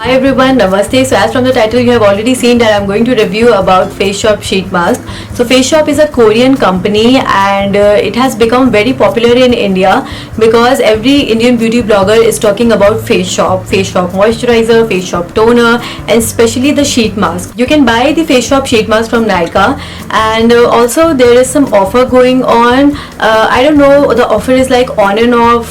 Hi everyone, Namaste. So as from the title you have already seen that I'm going to review about Face Shop sheet mask. So Face Shop is a Korean company and it has become very popular in India because every Indian beauty blogger is talking about Face Shop moisturizer, Face Shop toner and especially the sheet mask. You can buy the Face Shop sheet mask from Nykaa and also there is some offer going on. I don't know, the offer is like on and off.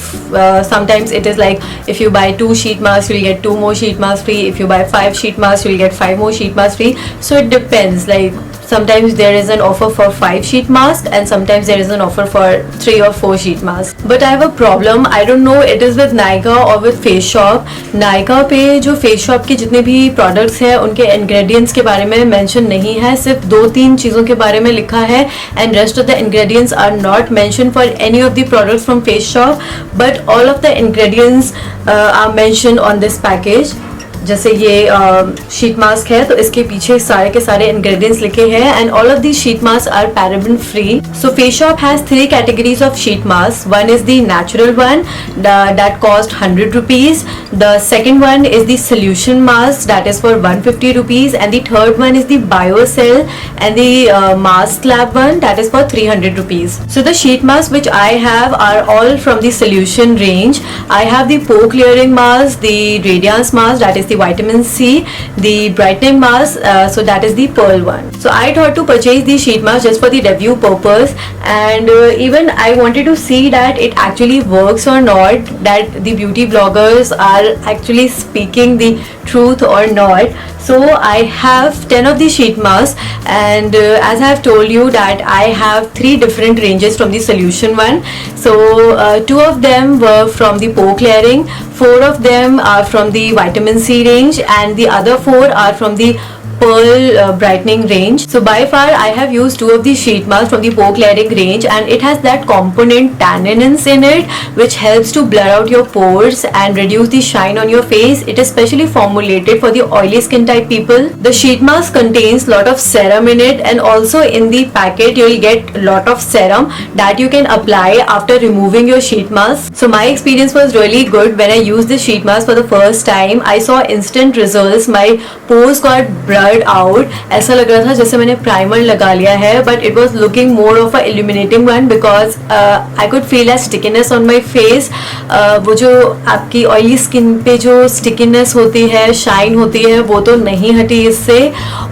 Sometimes it is like if you buy 2 sheet masks you'll get 2 more sheet masks free. If you buy 5 sheet masks you'll get 5 more sheet masks free. So it depends, like sometimes there is an offer for 5 sheet masks and sometimes there is an offer for 3 or 4 sheet masks. But I have a problem, I don't know it is with Nykaa or with Face Shop. Nykaa पे जो Face Shop के जितने भी products हैं उनके ingredients के बारे में mention नहीं है, सिर्फ 2-3 चीज़ों के बारे में लिखा है and rest of the ingredients are not mentioned for any of the products from Face Shop, but all of the ingredients are mentioned on this package. जैसे ये शीट मास्क है तो इसके पीछे सारे के सारे इंग्रेडिएंट्स लिखे हैं and all of these sheet mask are paraben free. So Face Shop has 3 categories of sheet mask. One is the natural one that cost 100 rupees. The second one is the solution mask that is for 150 rupees and the third one is the BioCell and the mask lab one that is for 300 rupees. So the sheet masks which I have are all from the solution range. I have the pore clearing mask, the radiance mask that is the vitamin C, the brightening mask, so that is the pearl one. So I thought to purchase the sheet mask just for the review purpose and even I wanted to see that it actually works or not, that the beauty bloggers are actually speaking the truth or not. So I have 10 of the sheet masks and as I have told you that I have 3 different ranges from the solution one. So 2 of them were from the pore clearing, 4 of them are from the vitamin C range and the other 4 are from the pearl brightening range. So by far I have used 2 of the sheet masks from the pore clearing range and it has that component tannins in it which helps to blur out your pores and reduce the shine on your face. It is specially formulated for the oily skin type people. The sheet mask contains lot of serum in it and also in the packet you will get lot of serum that you can apply after removing your sheet mask. So my experience was really good when I used this sheet mask for the first time. I saw instant results. My pores got blurred out. ऐसा लग रहा था जैसे मैंने primer लगा लिया है, but it was looking more of a illuminating one because I could feel a stickiness on my face. वो जो आपकी ऑयली स्किन पे जो स्टिकीनेस होती है, शाइन होती है, वो तो नहीं हटी इससे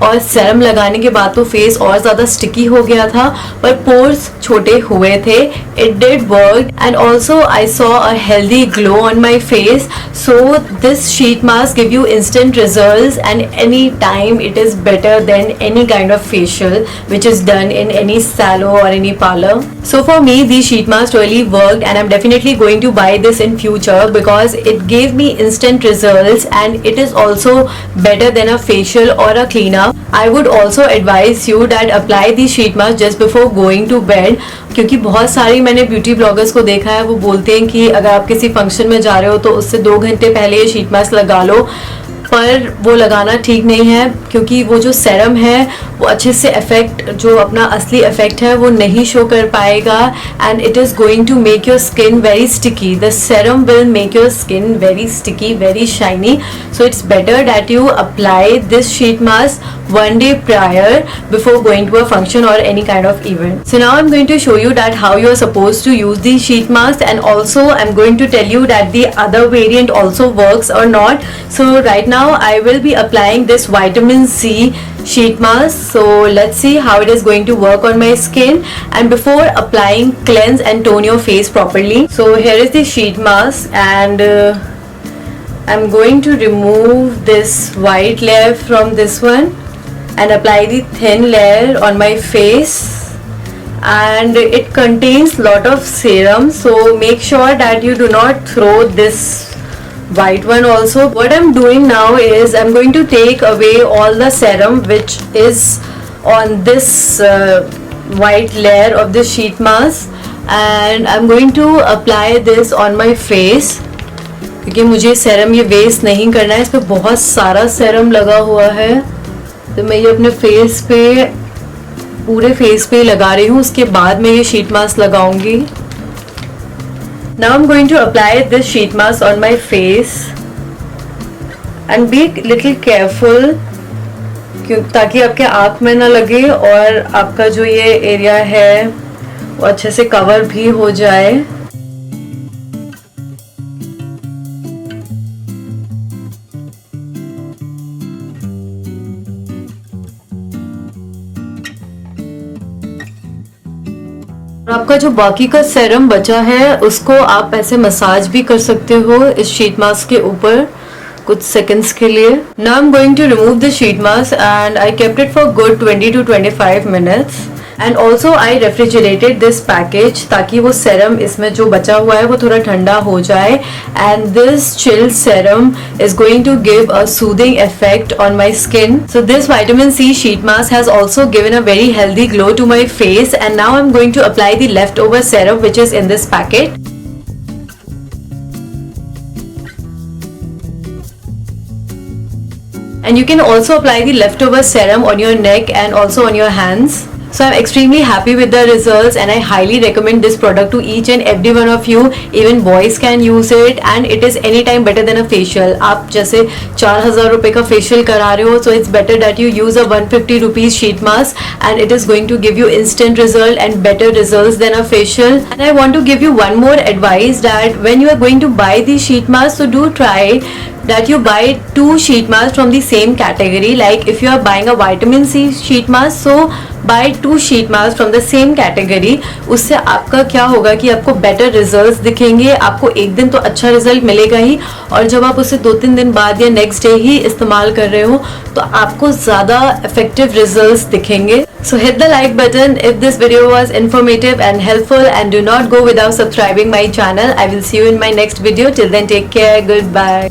और सेरम लगाने के बाद तो फेस और ज़्यादा स्टिकी हो गया था पर पोर्स छोटे हुए थे. It did work and also I saw a healthy glow on my face. So this sheet mask give you instant results and any time it is better than any kind of facial which is done in any salon or any parlor. So for me these sheet masks really worked and I'm definitely going to buy this in future because it gave me instant results and it is also better than a facial or a cleanup. I would also advise you that apply the sheet mask just before going to bed क्योंकि बहुत सारी मैंने beauty bloggers को देखा है वो बोलते हैं कि अगर आप किसी फंक्शन में जा रहे हो तो उससे 2 घंटे पहले ये शीट मास्क लगा लो, पर वो लगाना ठीक नहीं है क्योंकि वो जो सेरम है वो अच्छे से इफेक्ट जो अपना असली इफेक्ट है वो नहीं शो कर पाएगा and it is going to make your skin very sticky. The serum will make your skin very sticky, very shiny. So it's better that you apply this sheet mask one day prior before going to a function or any kind of event. So now I'm going to show you that how you are supposed to use these sheet masks and also I'm going to tell you that the other variant also works or not. So right now I will be applying this vitamin C sheet mask. So let's see how it is going to work on my skin and before applying cleanse and tone your face properly. So here is the sheet mask and I'm going to remove this white layer from this one and apply the thin layer on my face and it contains lot of serum, so make sure that you do not throw this white one also. What I'm doing now is I'm going to take away all the serum which is on this white layer of the sheet mask and I'm going to apply this on my face क्योंकि मुझे serum ये waste नहीं करना है. इस पर बहुत सारा सेरम लगा हुआ है तो मैं ये अपने फेस पे पूरे फेस पे लगा रही हूँ, उसके बाद मैं ये शीट मास्क लगाऊंगी. Now I'm going to apply this sheet mask on my face and be little careful ताकि आपके आँख में ना लगे और आपका जो ये एरिया है वो अच्छे से कवर भी हो जाए। आपका जो बाकी का सेरम बचा है उसको आप ऐसे मसाज भी कर सकते हो इस शीट मास्क के ऊपर कुछ सेकंड्स के लिए। Now I am going to remove the sheet mask and I kept it for good 20 to 25 minutes and also I refrigerated this package ताकि वो सेरम इसमें जो बचा हुआ है वो थोड़ा ठंडा हो जाए and this chill serum is going to give a soothing effect on my skin. So this vitamin C sheet mask has also given a very healthy glow to my face and now I'm going to apply the leftover serum which is in this packet. And you can also apply the leftover serum on your neck and also on your hands. So I'm extremely happy with the results and I highly recommend this product to each and every one of you. Even boys can use it and it is anytime better than a facial. आप जैसे 4000 रुपए का facial करा रहे हो, so it's better that you use a 150 rupees sheet mask and it is going to give you instant result and better results than a facial. And I want to give you one more advice that when you are going to buy the sheet mask, so do try that you buy 2 sheet masks from the same category. Like if you are buying a vitamin C sheet mask, so buy 2 sheet masks from the same category. उससे आपका क्या होगा कि आपको better results दिखेंगे, आपको एक दिन तो अच्छा result मिलेगा ही और जब आप उसे 2-3 दिन बाद या next day ही इस्तेमाल कर रहे हो तो आपको ज़्यादा effective results दिखेंगे. So hit the like button if this video was informative and helpful and do not go without subscribing my channel. I will see you in my next video. Till then, take care. Goodbye.